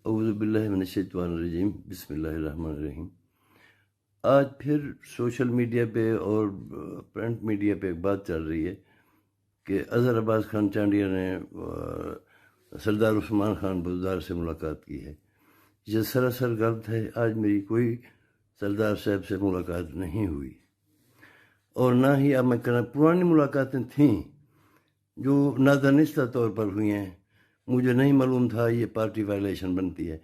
اعوذ باللہ من الشیطان الرجیم، بسم اللہ الرحمن الرحیم۔ آج پھر سوشل میڈیا پہ اور پرنٹ میڈیا پہ ایک بات چل رہی ہے کہ اظہرعباس خان چانڈیا نے سردار عثمان خان بزدار سے ملاقات کی ہے۔ یہ سراسر غلط ہے۔ آج میری کوئی سردار صاحب سے ملاقات نہیں ہوئی، اور نہ ہی اب میں کرنا۔ پرانی ملاقاتیں تھیں جو نادانستہ طور پر ہوئی ہیں، مجھے نہیں معلوم تھا یہ پارٹی وائلیشن بنتی ہے۔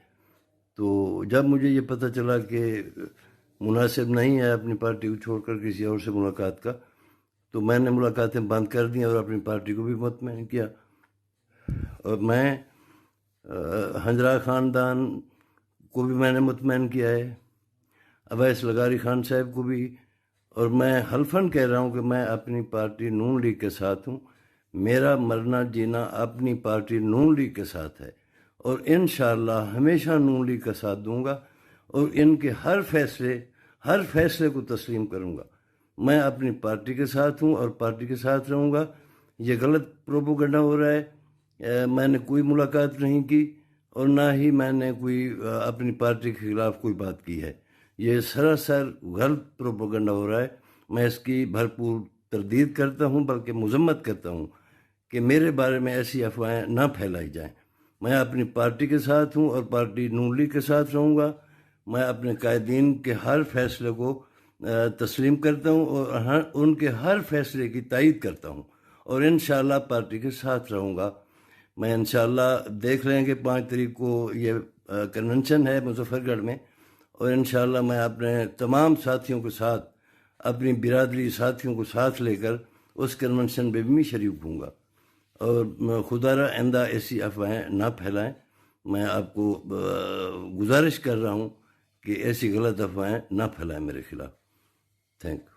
تو جب مجھے یہ پتہ چلا کہ مناسب نہیں ہے اپنی پارٹی کو چھوڑ کر کسی اور سے ملاقات کا، تو میں نے ملاقاتیں بند کر دیں اور اپنی پارٹی کو بھی مطمئن کیا۔ اور میں ہنجرا خاندان کو بھی میں نے مطمئن کیا ہے، اویس لغاری خان صاحب کو بھی، اور میں حلفاً کہہ رہا ہوں کہ میں اپنی پارٹی نون لیگ کے ساتھ ہوں۔ میرا مرنا جینا اپنی پارٹی نون لیگ کے ساتھ ہے، اور انشاءاللہ ہمیشہ نون لیگ کا ساتھ دوں گا، اور ان کے ہر فیصلے کو تسلیم کروں گا۔ میں اپنی پارٹی کے ساتھ ہوں اور پارٹی کے ساتھ رہوں گا۔ یہ غلط پروپیگنڈا ہو رہا ہے، میں نے کوئی ملاقات نہیں کی، اور نہ ہی میں نے کوئی اپنی پارٹی کے خلاف کوئی بات کی ہے۔ یہ سراسر غلط پروپیگنڈا ہو رہا ہے۔ میں اس کی بھرپور تردید کرتا ہوں، بلکہ مذمت کرتا ہوں کہ میرے بارے میں ایسی افواہیں نہ پھیلائی جائیں۔ میں اپنی پارٹی کے ساتھ ہوں اور پارٹی نون لیگ کے ساتھ رہوں گا۔ میں اپنے قائدین کے ہر فیصلے کو تسلیم کرتا ہوں اور ان کے ہر فیصلے کی تائید کرتا ہوں، اور انشاءاللہ پارٹی کے ساتھ رہوں گا۔ میں انشاءاللہ دیکھ لیں کہ 5 تاریخ کو یہ کنونشن ہے مظفر گڑھ میں، اور انشاءاللہ میں اپنے تمام ساتھیوں کے ساتھ، اپنی برادری ساتھیوں کو ساتھ لے کر اس کنونشن میں بھی شریک ہوں گا۔ اور خدا را آئندہ ایسی افواہیں نہ پھیلائیں۔ میں آپ کو گزارش کر رہا ہوں کہ ایسی غلط افواہیں نہ پھیلائیں میرے خلاف۔ Thank you.